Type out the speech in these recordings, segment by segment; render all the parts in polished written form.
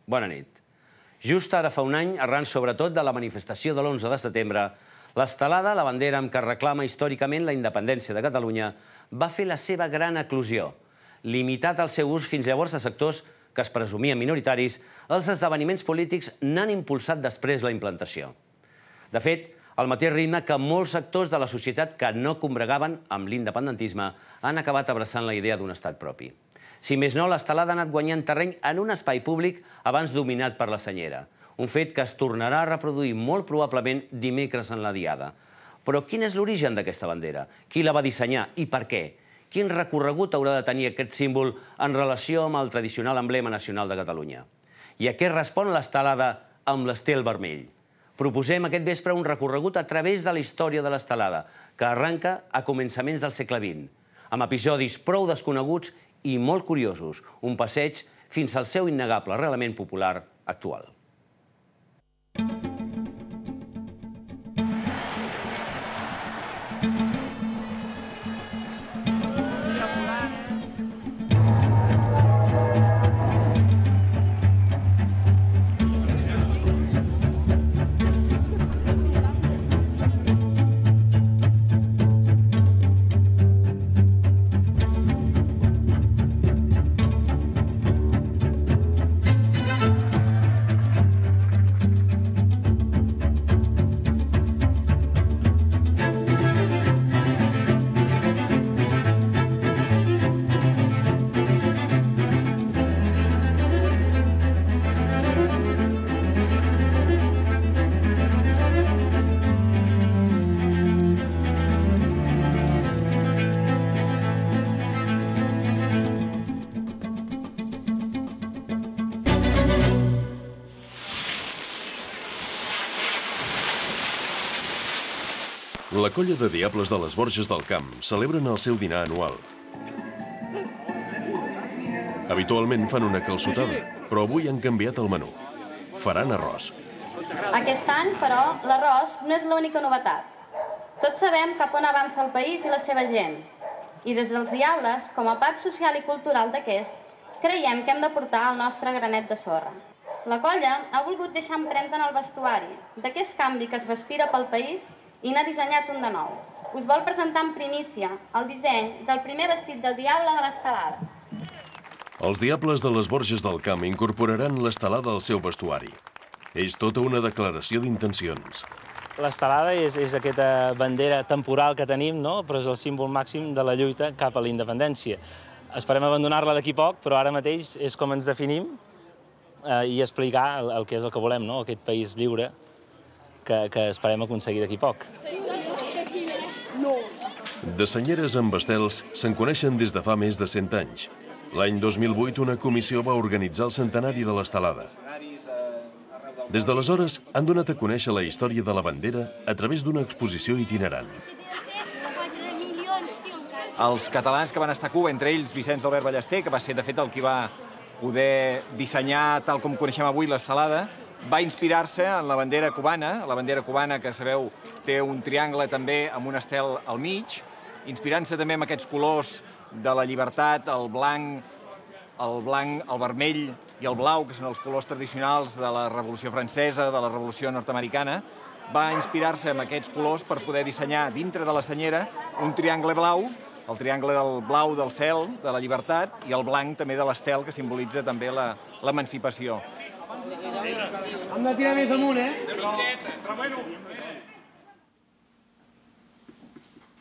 Bona nit. Just ara fa un any, arran sobretot de la manifestació de l'11 de setembre, l'estelada, la bandera amb què reclama històricament la independència de Catalunya, va fer la seva gran eclosió. Limitat el seu ús fins llavors a sectors que es presumien minoritaris, els esdeveniments polítics n'han impulsat després la implantació. De fet, al mateix ritme que molts sectors de la societat que no combregaven amb l'independentisme han acabat abraçant la idea d'un estat propi. Si més no, l'estelada ha anat guanyant terreny en un espai públic abans dominat per la senyera, un fet que es tornarà a reproduir molt probablement dimecres en la Diada. Però quin és l'origen d'aquesta bandera? Qui la va dissenyar i per què? Quin recorregut haurà de tenir aquest símbol en relació amb el tradicional emblema nacional de Catalunya? I a què respon l'estelada amb l'estel vermell? Proposem aquest vespre un recorregut a través de la història de l'estelada, que arranca a començaments del segle XX, amb episodis prou desconeguts i molt curiosos, un passeig fins al seu innegable arrelament popular actual. La colla de Diables de les Borges del Camp celebren el seu dinar anual. Habitualment fan una calçotada, però avui han canviat el menú. Faran arròs. Aquest any, però, l'arròs no és l'única novetat. Tots sabem cap on avança el país i la seva gent. I des dels Diables, com a part social i cultural d'aquest, creiem que hem de portar el nostre granet de sorra. La colla ha volgut deixar empremta en el vestuari d'aquest canvi que es respira pel país i n'ha dissenyat un de nou. Us vol presentar en primícia el disseny del primer vestit del diable de l'estelada. Els Diables de les Borges del Camp incorporaran l'estelada al seu vestuari. És tota una declaració d'intencions. L'estelada és aquesta bandera temporal que tenim, però és el símbol màxim de la lluita cap a la independència. Esperem abandonar-la d'aquí poc, però ara mateix és com ens definim i explicar el que és el que volem, aquest país lliure que esperem aconseguir d'aquí poc. De senyeres amb estels se'n coneixen des de fa més de 100 anys. L'any 2008 una comissió va organitzar el centenari de l'estelada. Des d'aleshores han donat a conèixer la història de la bandera a través d'una exposició itinerant. Els catalans que van estar a Cuba, entre ells Vicenç Albert Ballester, que va ser de fet el qui va poder dissenyar tal com coneixem avui l'estelada, va inspirar-se en la bandera cubana que sabeu té un triangle també amb un estel al mig, inspirant-se també en aquests colors de la llibertat, el blanc, el vermell i el blau, que són els colors tradicionals de la Revolució Francesa, de la Revolució Nord-americana, va inspirar-se en aquests colors per poder dissenyar dintre de la senyera un triangle blau, el triangle del blau del cel, de la llibertat, i el blanc també de l'estel, que simbolitza també l'emancipació. Hem de tirar més amunt,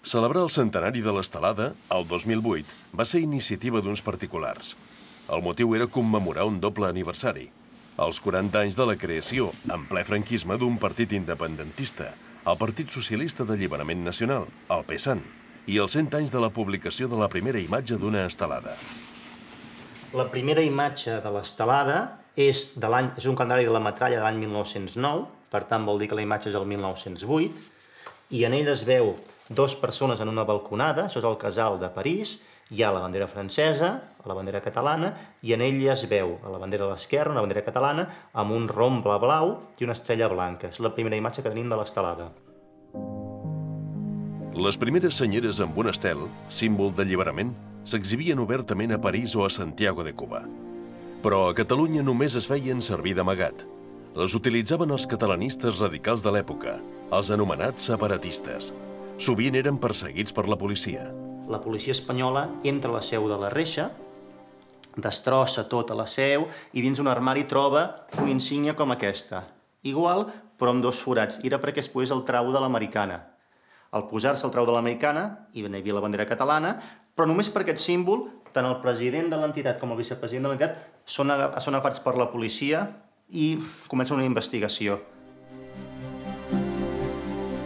Celebrar el centenari de l'estelada, el 2008, va ser iniciativa d'uns particulars. El motiu era commemorar un doble aniversari. Els 40 anys de la creació, en ple franquisme, d'un partit independentista, el Partit Socialista d'Alliberament Nacional, el PSAN, i els 100 anys de la publicació de la primera imatge d'una estelada. La primera imatge de l'estelada és un calendari de la metralla de l'any 1909, per tant vol dir que la imatge és del 1908, i en ell es veu dues persones en una balconada, això és el casal de París, hi ha la bandera francesa, la bandera catalana, i en ell ja es veu a la bandera a l'esquerra, una bandera catalana, amb un romble blau i una estrella blanca. És la primera imatge que tenim de l'estelada. Les primeres senyeres amb un estel, símbol d'alliberament, s'exhibien obertament a París o a Santiago de Cuba. Però a Catalunya només es feien servir d'amagat. Les utilitzaven els catalanistes radicals de l'època, els anomenats separatistes. Sovint eren perseguits per la policia. La policia espanyola entra a la seu de la Reixa, destrossa tota la seu i dins un armari troba una insígnia com aquesta. Igual, però amb dos forats. I era perquè es posés el trau de l'americana. Al posar-se el trau de l'americana, hi havia la bandera catalana, però només per aquest símbol, tant el president de l'entitat com el vicepresident de l'entitat són agafats per la policia i comença una investigació.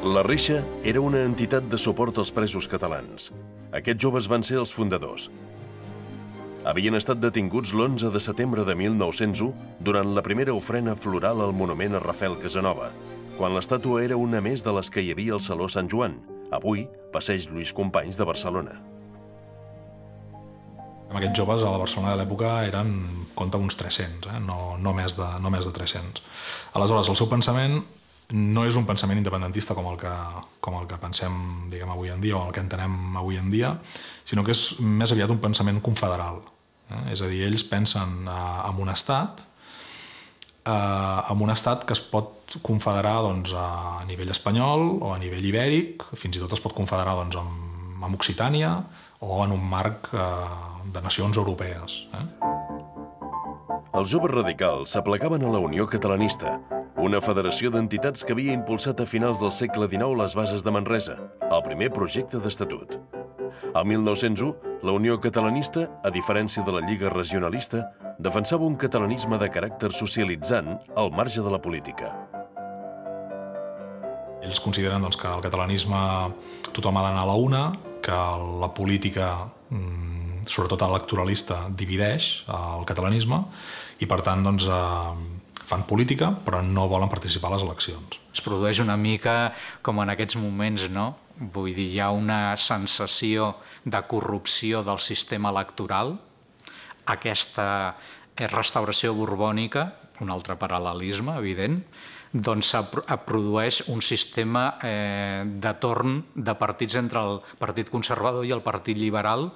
La Reixa era una entitat de suport als presos catalans. Aquests joves van ser els fundadors. Havien estat detinguts l'11 de setembre de 1901 durant la primera ofrena floral al monument a Rafael Casanova, quan l'estàtua era una més de les que hi havia al Saló Sant Joan, avui Passeig Lluís Companys de Barcelona. Aquests joves a la Barcelona de l'època eren, compta, uns 300, no més de 300. Aleshores, el seu pensament no és un pensament independentista com el que pensem, diguem, avui en dia, o el que entenem avui en dia, sinó que és més aviat un pensament confederal. És a dir, ells pensen en un estat que es pot confederar a nivell espanyol o a nivell ibèric, fins i tot es pot confederar amb Occitània o en un marc de nacions europees. Els joves radicals s'aplegaven a la Unió Catalanista, una federació d'entitats que havia impulsat a finals del segle XIX les bases de Manresa, el primer projecte d'estatut. Al 1901, la Unió Catalanista, a diferència de la Lliga Regionalista, defensava un catalanisme de caràcter socialitzant al marge de la política. Ells consideren que el catalanisme tothom ha d'anar a la una, que la política, sobretot electoralista, divideix el catalanisme i, per tant, fan política, però no volen participar a les eleccions. Es produeix una mica com en aquests moments, no? Vull dir, hi ha una sensació de corrupció del sistema electoral, aquesta restauració borbònica, un altre paral·lelisme evident, doncs produeix un sistema de torn de partits entre el Partit Conservador i el Partit Liberal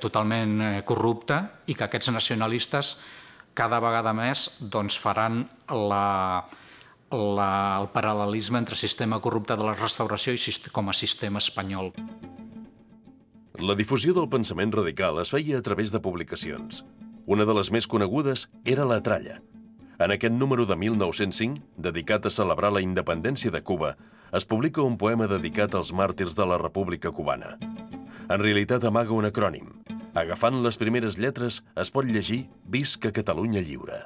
totalment corrupte, i que aquests nacionalistes cada vegada més faran el paral·lelisme entre sistema corrupte de la restauració i com a sistema espanyol. La difusió del pensament radical es feia a través de publicacions. Una de les més conegudes era La Tralla. En aquest número de 1905, dedicat a celebrar la independència de Cuba, es publica un poema dedicat als màrtirs de la República Cubana. En realitat amaga un acrònim. Agafant les primeres lletres es pot llegir Visca Catalunya lliure.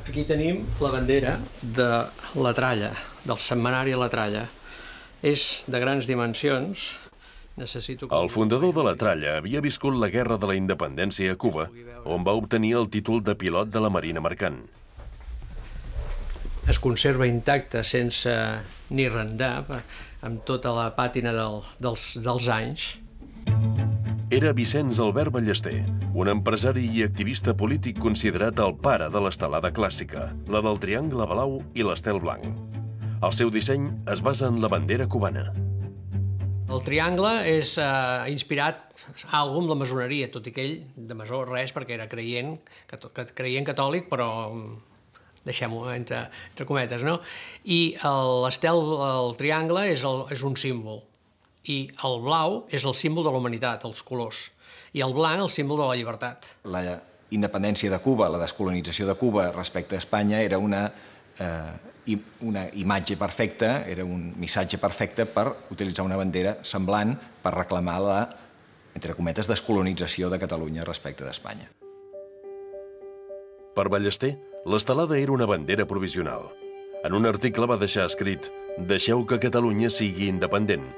Aquí tenim la bandera de La Tralla, del setmanari La Tralla. És de grans dimensions. El fundador de La Tralla havia viscut la Guerra de la Independència a Cuba, on va obtenir el títol de pilot de la Marina Mercant. Es conserva intacte, sense ni rendar, amb tota la pàtina dels anys. Era Vicenç Albert Ballester, un empresari i activista polític considerat el pare de l'estelada clàssica, la del triangle blau i l'estel blanc. El seu disseny es basa en la bandera cubana. El triangle és inspirat algo amb la maçoneria, tot i que ell de maçó res, perquè era creient catòlic, però deixem-ho entre cometes, no? I l'estel, el triangle, és un símbol. I el blau és el símbol de la humanitat, els colors. I el blanc, el símbol de la llibertat. La independència de Cuba, la descolonització de Cuba respecte a Espanya era una imatge perfecta, era un missatge perfecte per utilitzar una bandera semblant per reclamar la, entre cometes, descolonització de Catalunya respecte d'Espanya. Per Ballester, l'estelada era una bandera provisional. En un article va deixar escrit «Deixeu que Catalunya sigui independent»,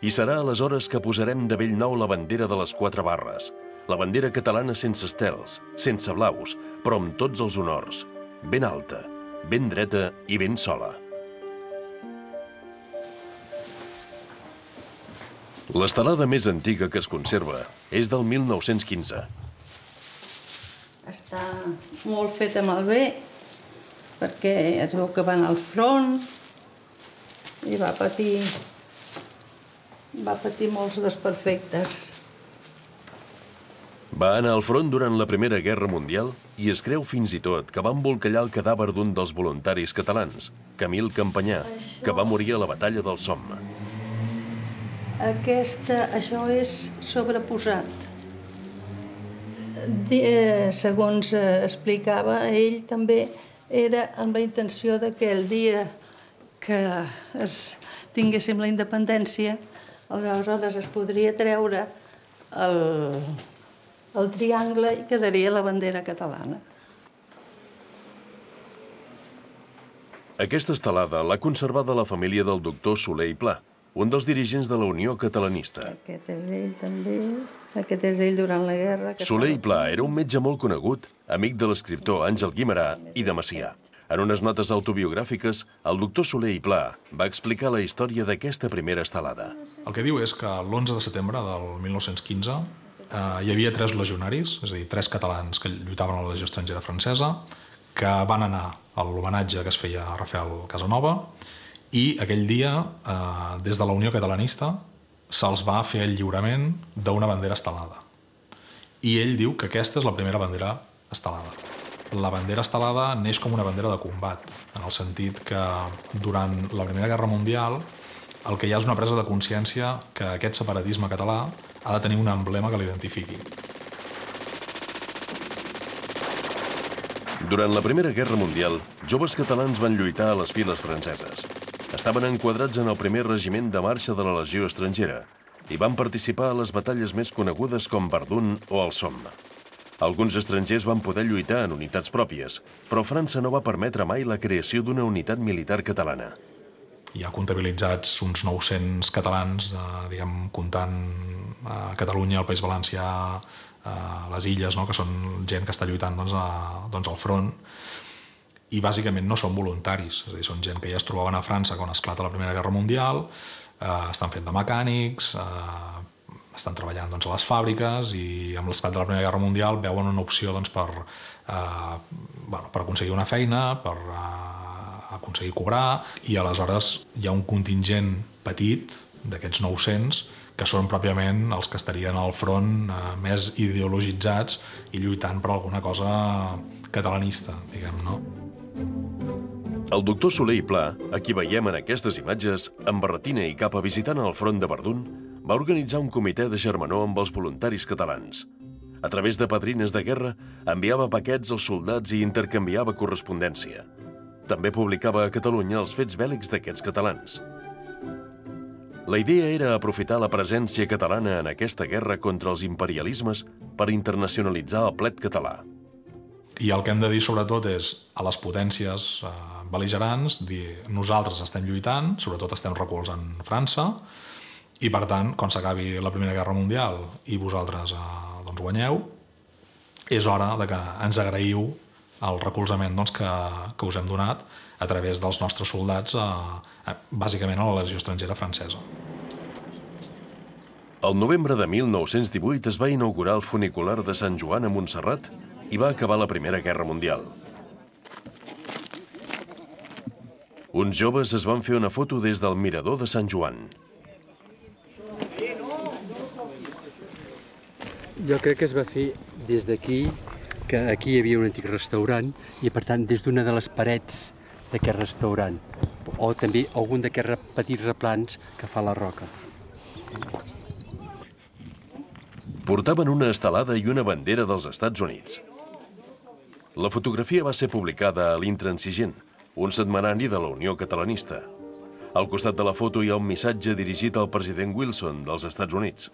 i serà aleshores que posarem de bell nou la bandera de les 4 barres, la bandera catalana sense estels, sense blaus, però amb tots els honors, ben alta, ben dreta i ben sola. L'estelada més antiga que es conserva és del 1915. Està molt feta malbé, perquè es veu que va anar al front i va patir molts desperfectes. Va anar al front durant la Primera Guerra Mundial i es creu fins i tot que va embolcallar el cadàver d'un dels voluntaris catalans, Camil Campanyà, que va morir a la batalla del Somme. Això és sobreposat. Segons explicava, ell també era amb la intenció que el dia que tinguéssim la independència, aleshores es podria treure el triangle i quedaria la bandera catalana. Aquesta estelada l'ha conservada la família del doctor Soler i Pla, un dels dirigents de la Unió Catalanista. Aquest és ell també, aquest és ell durant la guerra. Soler i Pla era un metge molt conegut, amic de l'escriptor Àngel Guimerà i de Macià. En unes notes autobiogràfiques, el doctor Soler i Pla va explicar la història d'aquesta primera estelada. El que diu és que l'11 de setembre del 1915 hi havia 3 legionaris, és a dir, 3 catalans que lluitaven a la Legió Estrangera Francesa, que van anar a l'homenatge que es feia a Rafael Casanova i aquell dia, des de la Unió Catalanista, se'ls va fer el lliurament d'una bandera estelada. I ell diu que aquesta és la primera bandera estelada. La bandera estelada neix com una bandera de combat, en el sentit que durant la Primera Guerra Mundial el que hi ha és una presa de consciència que aquest separatisme català ha de tenir un emblema que l'identifiqui. Durant la Primera Guerra Mundial, joves catalans van lluitar a les files franceses. Estaven enquadrats en el primer regiment de marxa de la Legió Estrangera i van participar a les batalles més conegudes com Verdun o el Somme. Alguns estrangers van poder lluitar en unitats pròpies, però França no va permetre mai la creació d'una unitat militar catalana. Hi ha comptabilitzats uns 900 catalans, diguem, comptant Catalunya, el País Valencià, les illes, que són gent que està lluitant al front, i bàsicament no són voluntaris, és a dir, són gent que ja es trobaven a França quan esclata la Primera Guerra Mundial, estan fent de mecànics, estan treballant a les fàbriques i amb l'esclat de la Primera Guerra Mundial veuen una opció per aconseguir una feina, per aconseguir cobrar, i aleshores hi ha un contingent petit d'aquests 900 que són pròpiament els que estarien al front més ideologitzats i lluitant per alguna cosa catalanista, diguem, no? El doctor Soler i Pla, a qui veiem en aquestes imatges, amb barretina i capa visitant el front de Verdun, va organitzar un comitè de germanor amb els voluntaris catalans. A través de padrines de guerra, enviava paquets als soldats i intercanviava correspondència. També publicava a Catalunya els fets bèl·lics d'aquests catalans. La idea era aprofitar la presència catalana en aquesta guerra contra els imperialismes per internacionalitzar el plet català. I el que hem de dir sobretot és a les potències bel·ligerants, dir nosaltres estem lluitant, sobretot estem recolzant França, i per tant, quan s'acabi la Primera Guerra Mundial i vosaltres guanyeu, és hora que ens agraïu el recolzament que us hem donat a través dels nostres soldats, bàsicament a la Legió Estrangera Francesa. El novembre de 1918 es va inaugurar el funicular de Sant Joan a Montserrat i va acabar la Primera Guerra Mundial. Uns joves es van fer una foto des del mirador de Sant Joan. Jo crec que es va fer des d'aquí, que aquí hi havia un antic restaurant, i per tant des d'una de les parets d'aquest restaurant, o també algun d'aquests petits replans que fa la roca. Portaven una estelada i una bandera dels Estats Units. La fotografia va ser publicada a l'Intransigent, un setmanari de la Unió Catalanista. Al costat de la foto hi ha un missatge dirigit al president Wilson dels Estats Units.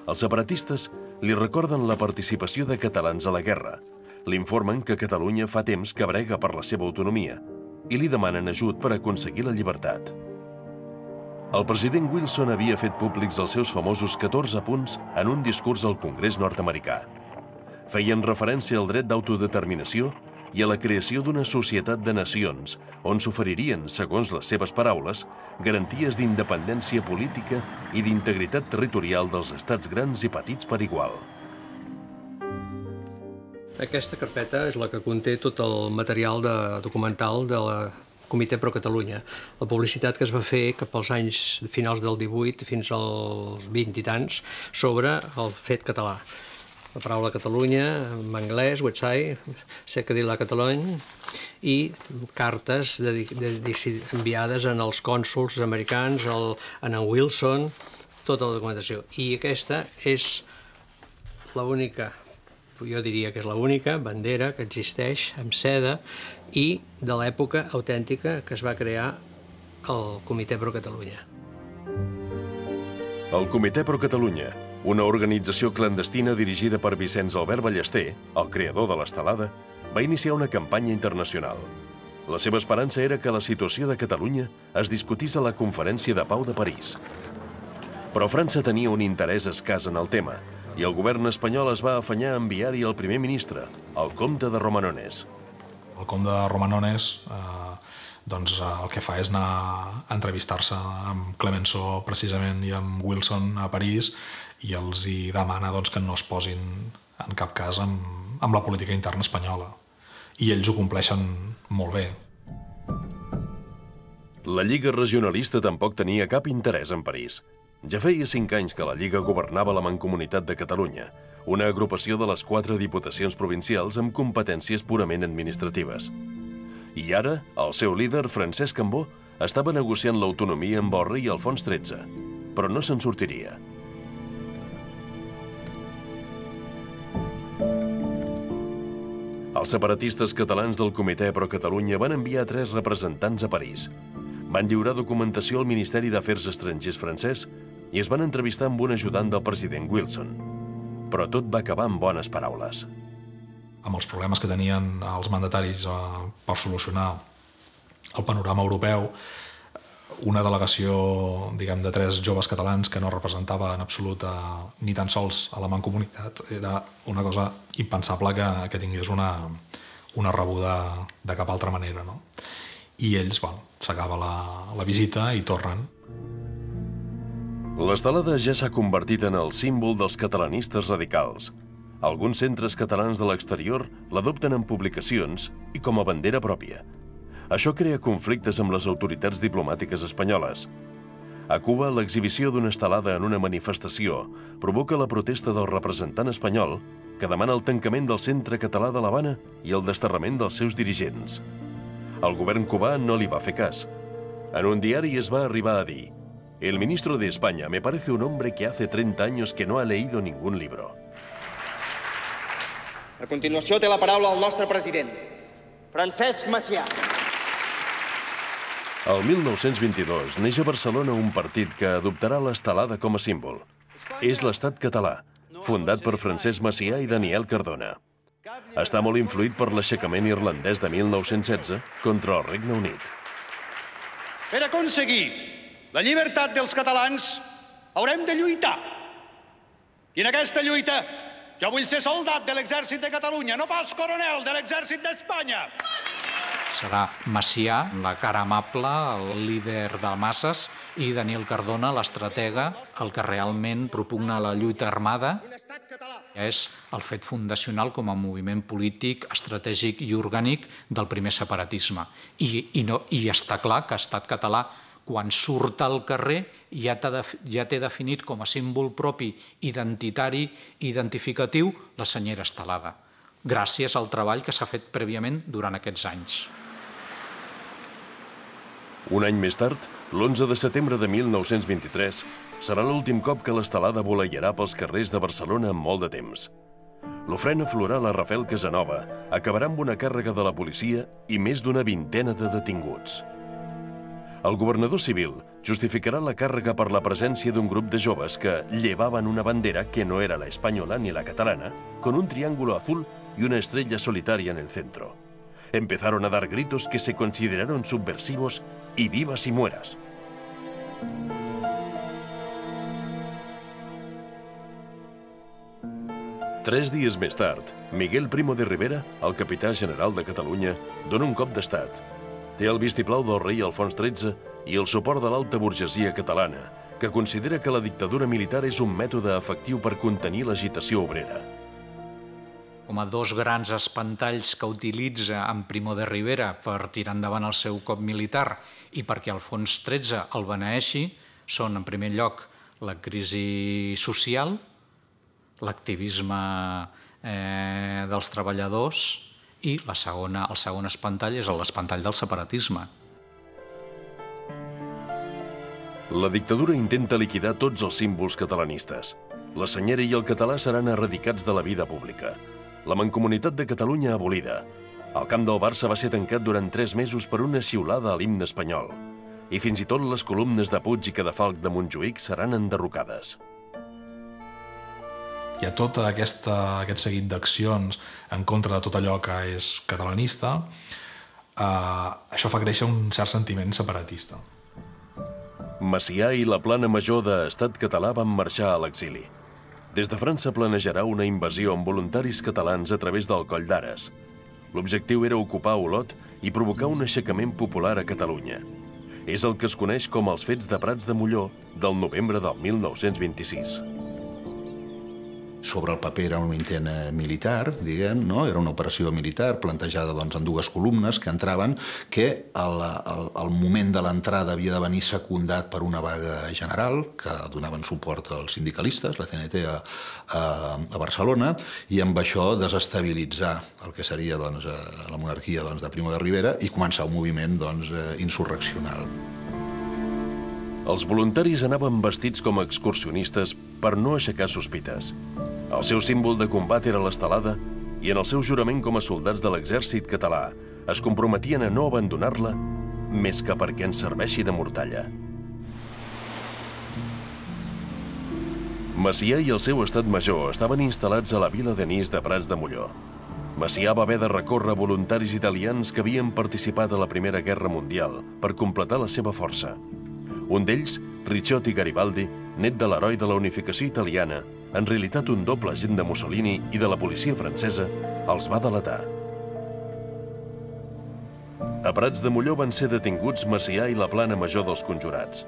Els separatistes li recorden la participació de catalans a la guerra, li informen que Catalunya fa temps que brega per la seva autonomia i li demanen ajut per aconseguir la llibertat. El president Wilson havia fet públics els seus famosos 14 punts en un discurs al Congrés nord-americà. Feien referència al dret d'autodeterminació i a la creació d'una societat de nacions on s'oferirien, segons les seves paraules, garanties d'independència política i d'integritat territorial dels estats grans i petits per igual. Aquesta carpeta és la que conté tot el material documental de la Comitè Pro Catalunya. La publicitat que es va fer cap als anys finals del 18 fins als 20 i tants sobre el fet català. la paraula Catalunya, en anglès, Website, sé que dir la Catalunya, i cartes enviades als cònsols americans, en Wilson, tota la documentació. I aquesta és l'única, jo diria que és l'única bandera que existeix amb seda i de l'època autèntica que es va crear el Comitè Pro Catalunya. El Comitè Pro Catalunya, una organització clandestina dirigida per Vicenç Albert Ballester, el creador de l'estelada, va iniciar una campanya internacional. La seva esperança era que la situació de Catalunya es discutís a la Conferència de Pau de París. Però França tenia un interès escàs en el tema i el govern espanyol es va afanyar a enviar-hi el primer ministre, el comte de Romanones. El comte de Romanones el que fa és anar a entrevistar-se amb Clemenceau precisament i amb Wilson a París i els hi demana que no es posin en cap cas amb la política interna espanyola. I ells ho compleixen molt bé. La Lliga Regionalista tampoc tenia cap interès en París. Ja feia 5 anys que la Lliga governava la Mancomunitat de Catalunya, una agrupació de les 4 diputacions provincials amb competències purament administratives. I ara, el seu líder, Francesc Cambó, estava negociant l'autonomia amb Borri i Alfons XIII, però no se'n sortiria. Els separatistes catalans del Comitè Pro Catalunya van enviar 3 representants a París. Van lliurar documentació al Ministeri d'Afers Estrangers francès i es van entrevistar amb un ajudant del president Wilson. Però tot va acabar amb bones paraules. Amb els problemes que tenien els mandataris per solucionar el panorama europeu, una delegació, de 3 joves catalans que no representava en absolut ni tan sols a la Mancomunitat, era una cosa impensable que tingués una rebuda de cap altra manera. I ells, s'acaba la visita i tornen. L'estelada ja s'ha convertit en el símbol dels catalanistes radicals. Alguns centres catalans de l'exterior l'adopten en publicacions i com a bandera pròpia. Això crea conflictes amb les autoritats diplomàtiques espanyoles. A Cuba, l'exhibició d'una estelada en una manifestació provoca la protesta del representant espanyol que demana el tancament del Centre Català de l'Havana i el desterrament dels seus dirigents. El govern cubà no li va fer cas. En un diari es va arribar a dir: «El ministro de España me parece un hombre que hace 30 años que no ha leído ningún libro». A continuació té la paraula el nostre president, Francesc Macià. El 1922 neix a Barcelona un partit que adoptarà l'estelada com a símbol. És l'Estat Català, fundat per Francesc Macià i Daniel Cardona. Està molt influït per l'aixecament irlandès de 1916 contra el Regne Unit. Per aconseguir la llibertat dels catalans haurem de lluitar. I en aquesta lluita jo vull ser soldat de l'exèrcit de Catalunya, no pas coronel de l'exèrcit d'Espanya. Serà Macià, la cara amable, el líder de masses, i Daniel Cardona, l'estratega, el que realment propugna la lluita armada. És el fet fundacional com a moviment polític, estratègic i orgànic del primer separatisme. I està clar que Estat Català, quan surt al carrer, ja té definit com a símbol propi, identitari i identificatiu la senyera estelada, gràcies al treball que s'ha fet prèviament durant aquests anys. Un any més tard, l'11 de setembre de 1923, serà l'últim cop que l'estelada voleiarà pels carrers de Barcelona en molt de temps. L'ofrena floral a Rafael Casanova acabarà amb una càrrega de la policia i més d'una vintena de detinguts. El governador civil justificarà la càrrega per la presència d'un grup de joves que llevaven una bandera que no era la espanyola ni la catalana, con un triángulo azul y una estrella solitaria en el centro. Empezaron a dar gritos que se consideraron subversivos y vivas y mueras. Tres dies més tard, Miguel Primo de Rivera, el capità general de Catalunya, dona un cop d'estat. Té el vistiplau del rei Alfons XIII i el suport de l'alta burgesia catalana, que considera que la dictadura militar és un mètode efectiu per contenir l'agitació obrera. Com a 2 grans espantalls que utilitza en Primo de Rivera per tirar endavant el seu cop militar i perquè Alfons XIII el beneeixi, són, en primer lloc, la crisi social, l'activisme dels treballadors, i el segon espantall és l'espantall del separatisme. La dictadura intenta liquidar tots els símbols catalanistes. La senyera i el català seran erradicats de la vida pública. La Mancomunitat de Catalunya abolida. El camp del Barça va ser tancat durant 3 mesos per una xiulada a l'himne espanyol. I fins i tot les columnes de Puig i Cadafalch de Montjuïc seran enderrocades. Hi ha tot aquest seguit d'accions en contra de tot allò que és catalanista. Això fa créixer un cert sentiment separatista. Macià i la plana major d'Estat català van marxar a l'exili. Des de França planejarà una invasió amb voluntaris catalans a través del Coll d'Ares. L'objectiu era ocupar Olot i provocar un aixecament popular a Catalunya. És el que es coneix com els fets de Prats de Molló del novembre del 1926. Sobre el paper era un intent militar, diguem, no? Era una operació militar plantejada en 2 columnes que entraven, que al moment de l'entrada havia de venir secundat per una vaga general que donaven suport als sindicalistes, la CNT a Barcelona, i amb això desestabilitzar el que seria la monarquia de Primo de Rivera i començar un moviment insurreccional. Els voluntaris anaven vestits com a excursionistes per no aixecar sospites. El seu símbol de combat era l'estelada i en el seu jurament com a soldats de l'exèrcit català es comprometien a no abandonar-la més que perquè ens serveixi de mortalla. Macià i el seu estat major estaven instal·lats a la vila d'Enís de Prats de Molló. Macià va haver de recórrer voluntaris italians que havien participat a la Primera Guerra Mundial per completar la seva força. Un d'ells, Ricciotti Garibaldi, net de l'heroi de la unificació italiana, en realitat un doble agent de Mussolini i de la policia francesa, els va delatar. A Prats de Molló van ser detinguts Macià i la plana major dels conjurats.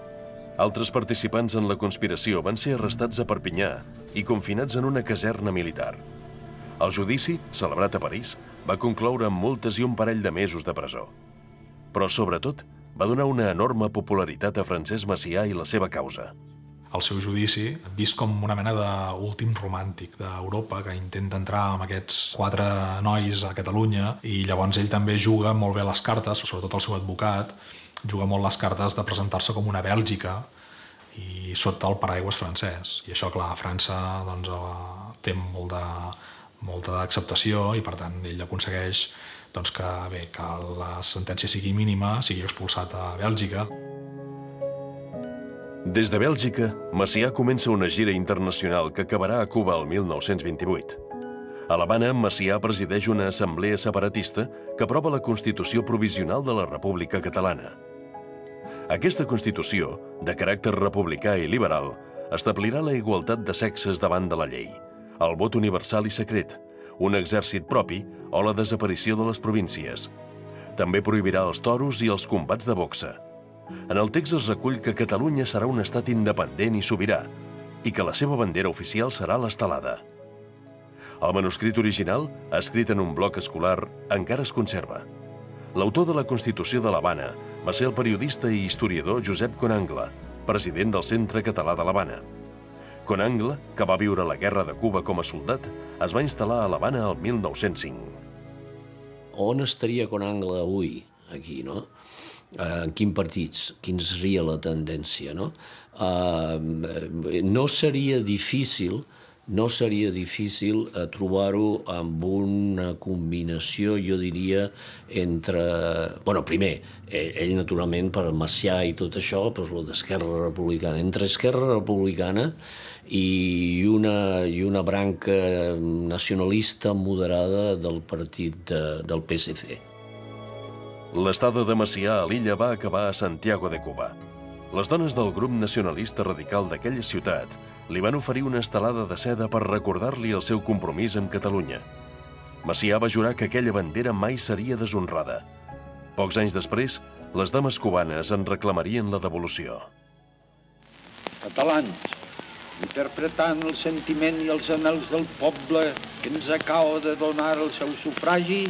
Altres participants en la conspiració van ser arrestats a Perpinyà i confinats en una caserna militar. El judici, celebrat a París, va concloure amb multes i un parell de mesos de presó. Però, sobretot, va donar una enorme popularitat a Francesc Macià i la seva causa. El seu judici, vist com una mena d'últim romàntic d'Europa que intenta entrar amb aquests 4 nois a Catalunya, i llavors ell també juga molt bé les cartes, sobretot el seu advocat, juga molt les cartes de presentar-se com una Bèlgica i sota el paraigües francès. I això, clar, a França té molta d'acceptació i, per tant, ell aconsegueix que la sentència sigui mínima, sigui expulsat a Bèlgica. Des de Bèlgica, Macià comença una gira internacional que acabarà a Cuba el 1928. A l'Havana, Macià presideix una assemblea separatista que aprova la Constitució Provisional de la República Catalana. Aquesta Constitució, de caràcter republicà i liberal, establirà la igualtat de sexes davant de la llei, el vot universal i secret, un exèrcit propi o la desaparició de les províncies. També prohibirà els toros i els combats de boxa. En el text es recull que Catalunya serà un estat independent i sobirà i que la seva bandera oficial serà l'estelada. El manuscrit original, escrit en un bloc escolar, encara es conserva. L'autor de la Constitució de l'Havana va ser el periodista i historiador Josep Conangle, president del Centre Català de l'Havana. Conangle, que va viure la Guerra de Cuba com a soldat, es va instal·lar a l'Havana el 1905. On estaria Conangle avui, aquí, no? En quins partits? Quina seria la tendència, no? No seria difícil trobar-ho amb una combinació, jo diria, entre... Bueno, primer, ell naturalment per Macià i tot això, doncs el d'Esquerra Republicana. Entre Esquerra Republicana i una branca nacionalista moderada del partit del PSC. L'estada de Macià a l'illa va acabar a Santiago de Cuba. Les dones del grup nacionalista radical d'aquella ciutat li van oferir una estelada de seda per recordar-li el seu compromís amb Catalunya. Macià va jurar que aquella bandera mai seria deshonrada. Pocs anys després, les dames cubanes en reclamarien la devolució. Catalans, interpretant el sentiment i els anhels del poble que ens acaba de donar el seu sufragi,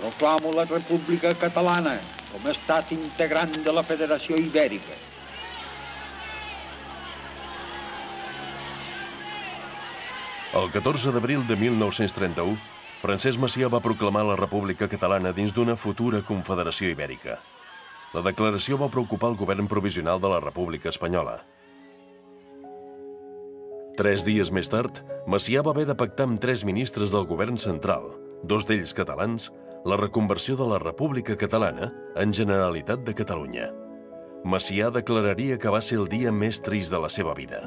proclamo la República Catalana com a estat integrant de la Federació Ibèrica. El 14 d'abril de 1931, Francesc Macià va proclamar la República Catalana dins d'una futura confederació ibèrica. La declaració va preocupar el govern provisional de la República Espanyola. 3 dies més tard, Macià va haver de pactar amb 3 ministres del govern central, 2 d'ells catalans, la reconversió de la República Catalana en Generalitat de Catalunya. Macià declararia que va ser el dia més trist de la seva vida.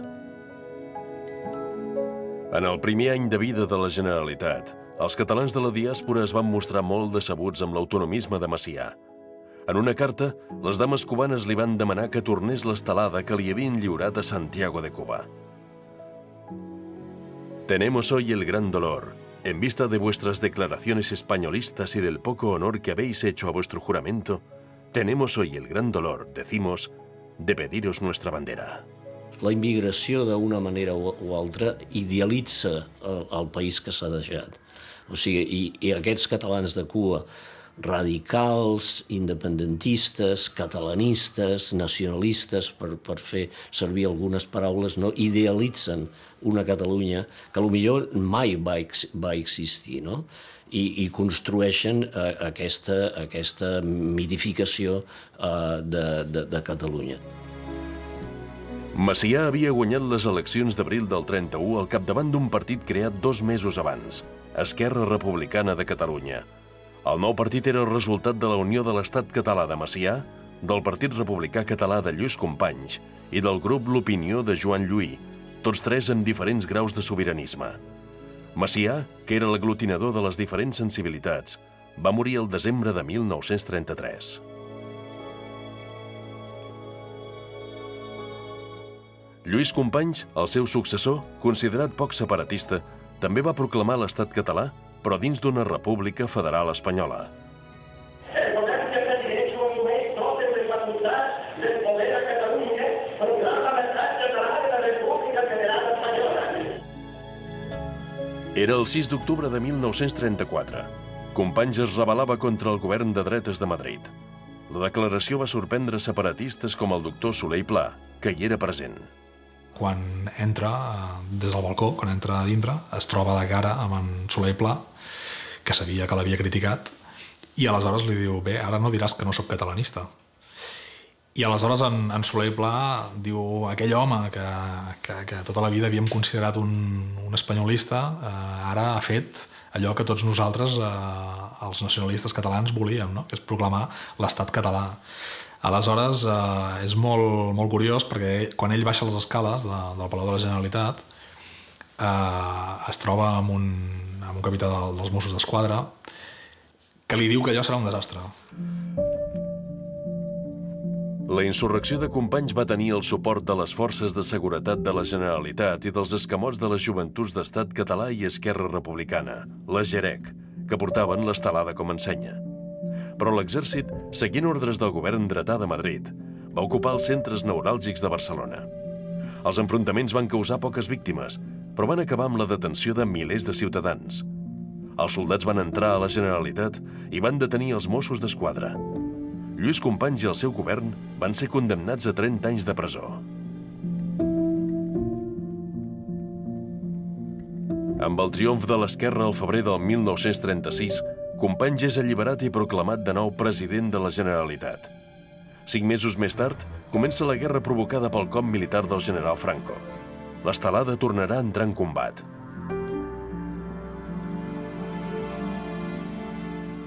En el primer any de vida de la Generalitat, els catalans de la diàspora es van mostrar molt decebuts amb l'autonomisme de Macià. En una carta, les dames cubanes li van demanar que tornés l'estelada que li havien lliurat a Santiago de Cuba. Tenemos hoy el gran dolor, en vista de vuestras declaraciones españolistas y del poco honor que habéis hecho a vuestro juramento, tenemos hoy el gran dolor, decimos, de pediros nuestra bandera. La immigració, d'una manera o altra, idealitza el país que s'ha deixat. O sigui, i aquests catalans de Cuba, radicals, independentistes, catalanistes, nacionalistes, per fer servir algunes paraules, no idealitzen una Catalunya que potser mai va existir, no? I construeixen aquesta mitificació de Catalunya. Macià havia guanyat les eleccions d'abril del 31 al capdavant d'un partit creat 2 mesos abans, Esquerra Republicana de Catalunya. El nou partit era el resultat de la unió de l'Estat català de Macià, del Partit Republicà Català de Lluís Companys i del grup L'Opinió de Joan Lluí, tots 3 amb diferents graus de sobiranisme. Macià, que era l'aglutinador de les diferents sensibilitats, va morir el desembre de 1933. Lluís Companys, el seu successor, considerat poc separatista, també va proclamar l'estat català, però dins d'una república federal espanyola. El govern del president Joan Lluís totes les facultats del poder a Catalunya proclama l'estat català de la República Federal Espanyola. Era el 6 d'octubre de 1934. Companys es rebel·lava contra el govern de dretes de Madrid. La declaració va sorprendre separatistes com el doctor Soler i Pla, que hi era present. Quan entra des del balcó, quan entra a dintre, es troba de cara amb en Soler i Pla, que sabia que l'havia criticat, i aleshores li diu, bé, ara no diràs que no sóc catalanista. I aleshores en Soler i Pla diu, aquell home que tota la vida havíem considerat un espanyolista, ara ha fet allò que tots nosaltres, els nacionalistes catalans, volíem, no? Que és proclamar l'estat català. Aleshores, és molt curiós perquè quan ell baixa les escales del Palau de la Generalitat es troba amb un capità dels Mossos d'Esquadra que li diu que allò serà un desastre. La insurrecció de Companys va tenir el suport de les forces de seguretat de la Generalitat i dels escamots de les Joventuts d'Estat Català i Esquerra Republicana, la GEREC, que portaven l'estelada com a ensenya. Però l'exèrcit, seguint ordres del govern dretà de Madrid, va ocupar els centres neuràlgics de Barcelona. Els enfrontaments van causar poques víctimes, però van acabar amb la detenció de milers de ciutadans. Els soldats van entrar a la Generalitat i van detenir els Mossos d'Esquadra. Lluís Companys i el seu govern van ser condemnats a 30 anys de presó. Amb el triomf de l'esquerra al febrer del 1936, Companys és alliberat i proclamat de nou president de la Generalitat. 5 mesos més tard, comença la guerra provocada pel cop militar del general Franco. L'estelada tornarà a entrar en combat.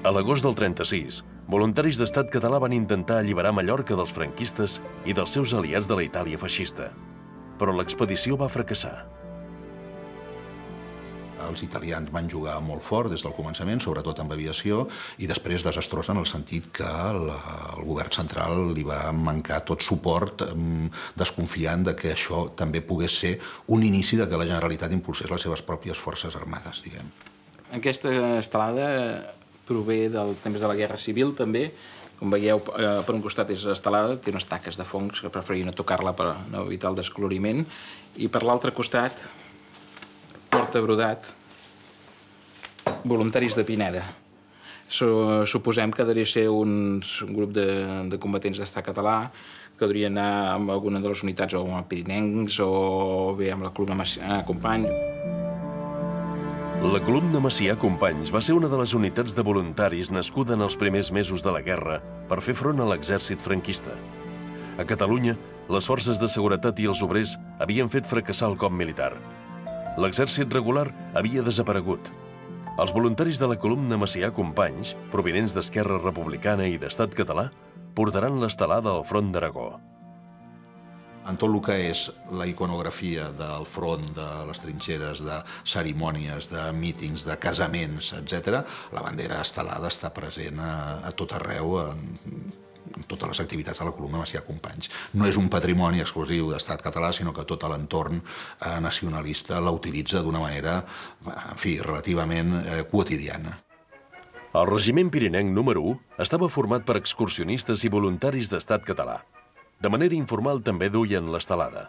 A l'agost del 36, voluntaris d'Estat Català van intentar alliberar Mallorca dels franquistes i dels seus aliats de la Itàlia feixista. Però l'expedició va fracassar. Els italians van jugar molt fort des del començament, sobretot amb aviació, i després desastrosa en el sentit que el govern central li va mancar tot suport, desconfiant de que això també pogués ser un inici de que la Generalitat impulsés les seves pròpies forces armades, diguem. Aquesta estelada prové del temps de la Guerra Civil, també. Com veieu, per un costat és estelada, té unes taques de fongs que preferia no tocar-la per no evitar el descoloriment, i per l'altre costat porta brodat voluntaris de Pineda. Suposem que devia ser un grup de combatents d'Estat Català que devia anar amb alguna de les unitats o amb els pirinencs o bé amb el Club Companys. La columna Macià Companys va ser una de les unitats de voluntaris nascuda en els primers mesos de la guerra per fer front a l'exèrcit franquista. A Catalunya, les forces de seguretat i els obrers havien fet fracassar el cop militar. L'exèrcit regular havia desaparegut. Els voluntaris de la columna Macià Companys, provinents d'Esquerra Republicana i d'Estat Català, portaran l'estelada al front d'Aragó. En tot el que és la iconografia del front, de les trinxeres, de cerimònies, de mítings, de casaments, etc., la bandera estelada està present a tot arreu, en totes les activitats de la columna Macià Companys. No és un patrimoni exclusiu d'Estat català, sinó que tot l'entorn nacionalista la utilitza d'una manera, en fi, relativament quotidiana. El regiment pirinenc número 1 estava format per excursionistes i voluntaris d'Estat català. De manera informal també duien l'estelada.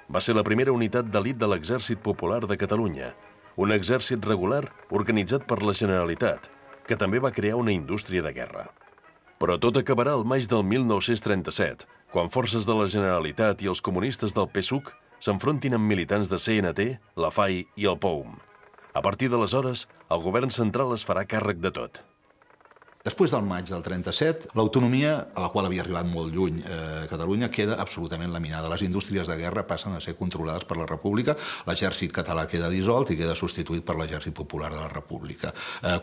Va ser la primera unitat d'elit de l'Exèrcit Popular de Catalunya, un exèrcit regular organitzat per la Generalitat, que també va crear una indústria de guerra. Però tot acabarà al maig del 1937, quan forces de la Generalitat i els comunistes del PSUC s'enfrontin amb militants de CNT, la FAI i el POUM. A partir d'aleshores, el govern central es farà càrrec de tot. Després del maig del 37, l'autonomia, a la qual havia arribat molt lluny Catalunya, queda absolutament laminada. Les indústries de guerra passen a ser controlades per la República, l'exèrcit català queda dissolt i queda substituït per l'exèrcit popular de la República.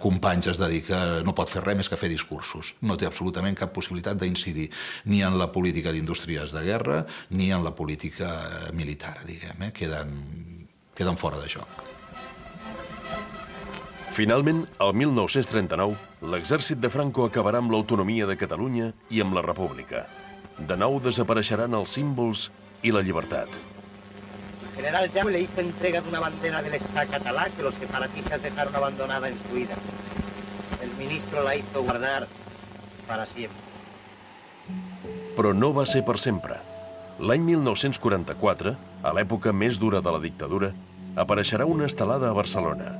Companys es dedica, no pot fer res més que fer discursos. No té absolutament cap possibilitat d'incidir ni en la política d'indústries de guerra ni en la política militar, diguem. Queden fora de joc. Finalment, el 1939, l'exèrcit de Franco acabarà amb l'autonomia de Catalunya i amb la República. De nou desapareixeran els símbols i la llibertat. El general Llamo le hizo entrega de una bandera del Estado catalá que los separatistas dejaron abandonada en su huida. El ministro la hizo guardar para siempre. Però no va ser per sempre. L'any 1944, a l'època més dura de la dictadura, apareixerà una estelada a Barcelona.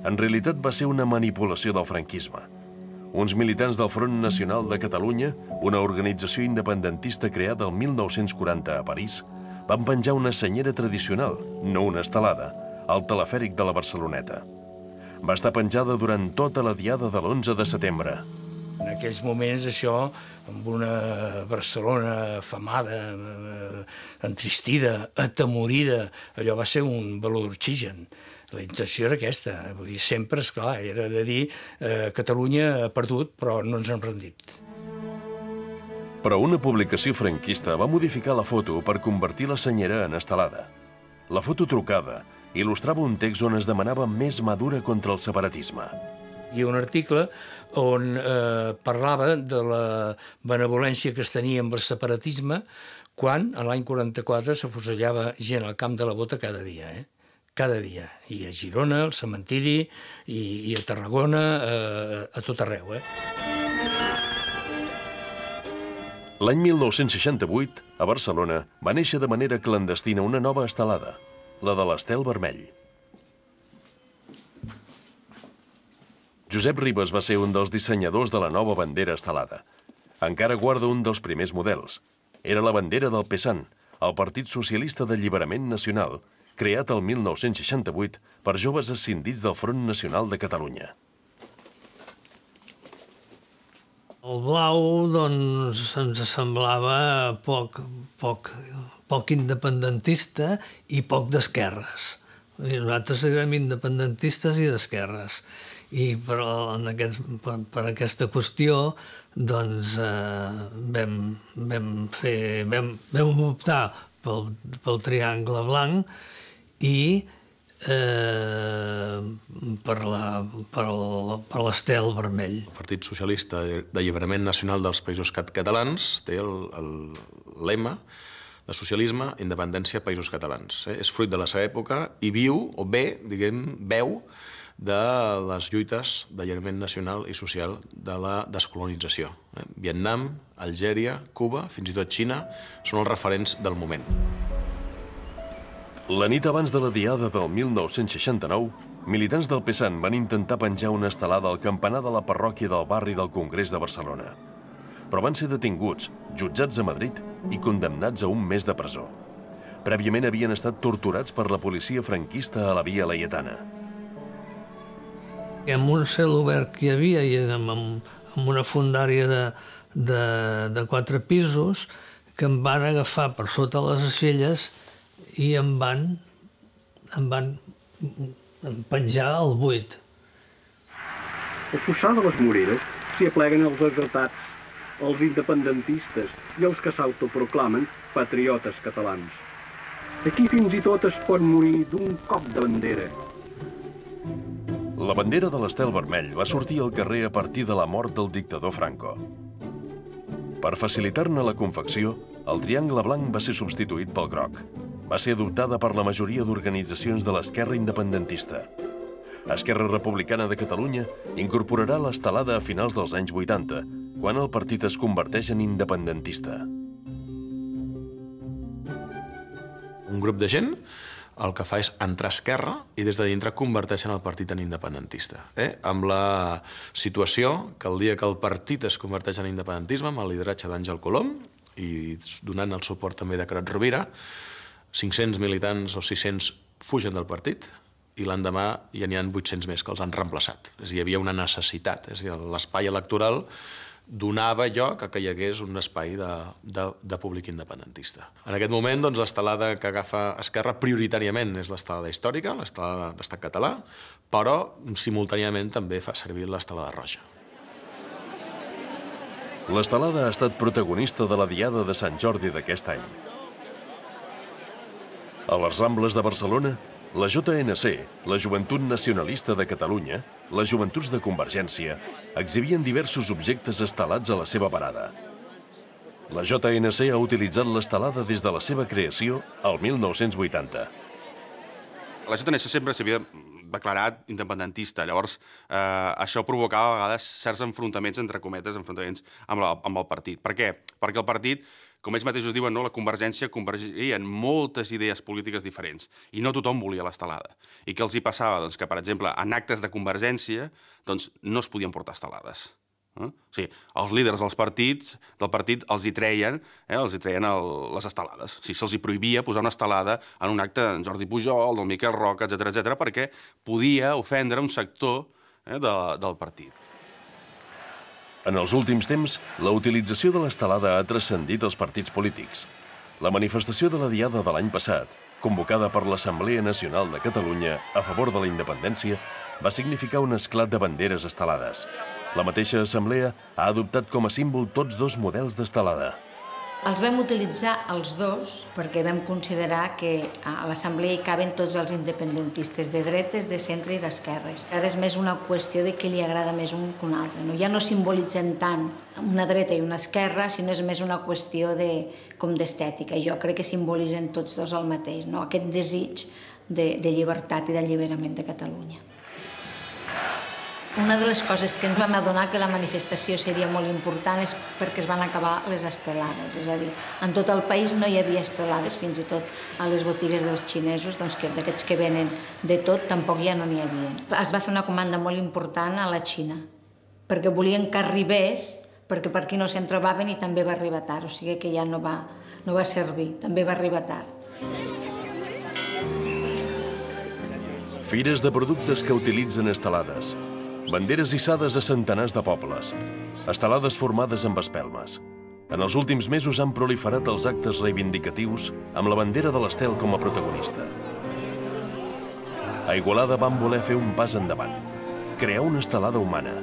En realitat va ser una manipulació del franquisme. Uns militants del Front Nacional de Catalunya, una organització independentista creada el 1940 a París, van penjar una senyera tradicional, no una estelada, al telefèric de la Barceloneta. Va estar penjada durant tota la diada de l'11 de setembre. En aquells moments això, amb una Barcelona afamada, entristida, atemorida, allò va ser un valor d'oxigen. La intenció era aquesta. Sempre, esclar, era de dir Catalunya ha perdut, però no ens hem rendit. Però una publicació franquista va modificar la foto per convertir la senyera en estelada. La foto trucada il·lustrava un text on es demanava més mà dura contra el separatisme. Hi ha un article on parlava de la benevolència que es tenia amb el separatisme quan, a l'any 44, s'afusellava gent al camp de la Bota cada dia, cada dia. I a Girona, al cementiri, i a Tarragona, a tot arreu. L'any 1968, a Barcelona, va néixer de manera clandestina una nova estelada, la de l'Estel Vermell. Josep Ribes va ser un dels dissenyadors de la nova bandera estelada. Encara guarda un dels primers models. Era la bandera del PSAN, el Partit Socialista d'Alliberament Nacional, creat el 1968 per joves escindits del Front Nacional de Catalunya. El blau, doncs, ens semblava poc independentista i poc d'esquerres. Nosaltres érem independentistes i d'esquerres. I per aquesta qüestió, doncs, vam optar pel triangle blanc i per l'estel vermell. El Partit Socialista d'Alliberament Nacional dels Països Catalans té el lema de socialisme, independència, països catalans. És fruit de la seva època i viu, o bé, diguem, veu de les lluites d'alliberament nacional i social de la descolonització. Vietnam, Algèria, Cuba, fins i tot Xina, són els referents del moment. La nit abans de la diada del 1969, militants del PSAN van intentar penjar una estelada al campanar de la parròquia del barri del Congrés de Barcelona. Però van ser detinguts, jutjats a Madrid i condemnats a un mes de presó. Prèviament havien estat torturats per la policia franquista a la Via Laietana. Amb un cel obert que hi havia i amb una fundària de 4 pisos que em van agafar per sota les aixelles i em van penjar al buit. Al fossar de les Moreres s'hi apleguen els exaltats, els independentistes i els que s'autoproclamen patriotes catalans. Aquí fins i tot es pot morir d'un cop de bandera. La bandera de l'estel vermell va sortir al carrer a partir de la mort del dictador Franco. Per facilitar-ne la confecció, el triangle blanc va ser substituït pel groc. Va ser adoptada per la majoria d'organitzacions de l'esquerra independentista. Esquerra Republicana de Catalunya incorporarà l'estelada a finals dels anys 80, quan el partit es converteix en independentista. Un grup de gent el que fa és entrar a Esquerra i des de dintre converteixen el partit en independentista. Amb la situació que el dia que el partit es converteix en independentisme, amb el lideratge d'Àngel Colom i donant el suport també de Carod Rovira, 500 militants o 600 fugen del partit i l'endemà ja n'hi ha 800 més que els han reemplaçat. És a dir, hi havia una necessitat. És a dir, l'espai electoral donava lloc a que hi hagués un espai de públic independentista. En aquest moment, l'estelada que agafa Esquerra prioritàriament és l'estelada històrica, l'estelada d'estat català, però simultàniament també fa servir l'estelada roja. L'estelada ha estat protagonista de la Diada de Sant Jordi d'aquest any. A les Rambles de Barcelona, la JNC, la Joventut Nacionalista de Catalunya, les Joventuts de Convergència, exhibien diversos objectes estelats a la seva parada. La JNC ha utilitzat l'estelada des de la seva creació al 1980. La JNC sempre s'havia declarat independentista, llavors això provocava a vegades certs enfrontaments, entre cometes, enfrontaments amb el partit. Per què? Perquè el partit, com ells mateixos diuen, la Convergència convergia en moltes idees polítiques diferents i no tothom volia l'estelada. I què els hi passava? Doncs que, per exemple, en actes de Convergència no es podien portar estelades. O sigui, els líders del partit els hi treien les estelades. Se'ls hi prohibia posar una estelada en un acte d'en Jordi Pujol, del Miquel Roca, etc., perquè podia ofendre un sector del partit. En els últims temps, la utilització de l'estelada ha transcendit els partits polítics. La manifestació de la Diada de l'any passat, convocada per l'Assemblea Nacional de Catalunya a favor de la independència, va significar un esclat de banderes estelades. La mateixa assemblea ha adoptat com a símbol tots dos models d'estelada. Els vam utilitzar els dos perquè vam considerar que a l'assemblea hi caben tots els independentistes de dretes, de centre i d'esquerres. Ara és més una qüestió de qui li agrada més un que un altre. Ja no simbolitzen tant una dreta i una esquerra, sinó és més una qüestió com d'estètica. I jo crec que simbolitzen tots dos el mateix, aquest desig de llibertat i d'alliberament de Catalunya. Una de les coses que ens vam adonar que la manifestació seria molt important és perquè es van acabar les estelades. És a dir, en tot el país no hi havia estelades, fins i tot a les botigues dels xinesos, d'aquests que venen de tot, tampoc ja no n'hi havia. Es va fer una comanda molt important a la Xina, perquè volien que arribés, perquè per aquí no se'n trobaven i també va arribar tard, o sigui que ja no va servir, també va arribar tard. Fires de productes que utilitzen estelades. Banderes hissades a centenars de pobles. Estelades formades amb espelmes. En els últims mesos han proliferat els actes reivindicatius amb la bandera de l'estel com a protagonista. A Igualada van voler fer un pas endavant. Crear una estelada humana.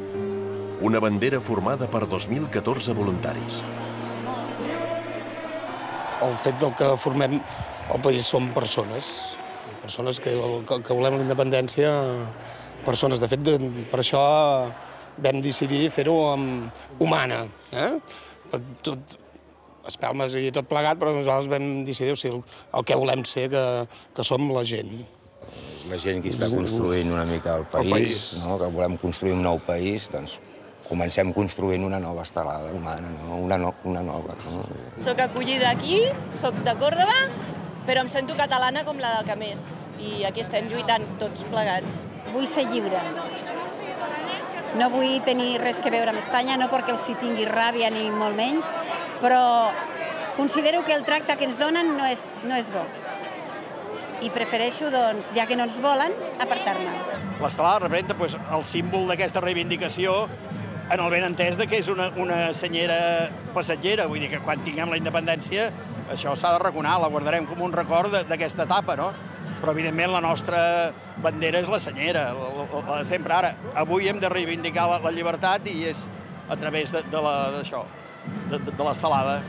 Una bandera formada per 2.014 voluntaris. El fet del que formem el país som persones. Persones que volem la independència. Persones. De fet, per això vam decidir fer-ho humana. Espelmes i tot plegat, però nosaltres vam decidir el que volem ser, que som la gent. La gent que està construint una mica el país, que volem construir un nou país, doncs comencem construint una nova estelada humana, una nova. Soc acollida aquí, soc de Còrdova, però em sento catalana com la de Camés. I aquí estem lluitant tots plegats. Vull ser lliure. No vull tenir res que veure amb Espanya, no perquè els hi tingui ràbia ni molt menys, però considero que el tracte que ens donen no és bo. i prefereixo, doncs, ja que no ens volen, apartar-me. L'estelada representa el símbol d'aquesta reivindicació en el benentès que és una senyera passatgera. Vull dir que quan tinguem la independència això s'ha de raconar, la guardarem com un record d'aquesta etapa, no? Però evidentment la nostra bandera és la senyera, la de sempre. Ara, avui hem de reivindicar la llibertat i és a través d'això, de l'estelada.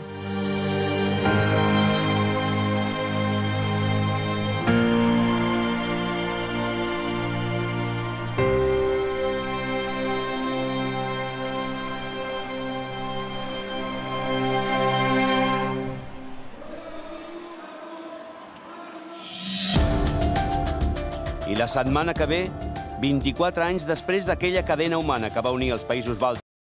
I la setmana que ve, 24 anys després d'aquella cadena humana que va unir els països bàltics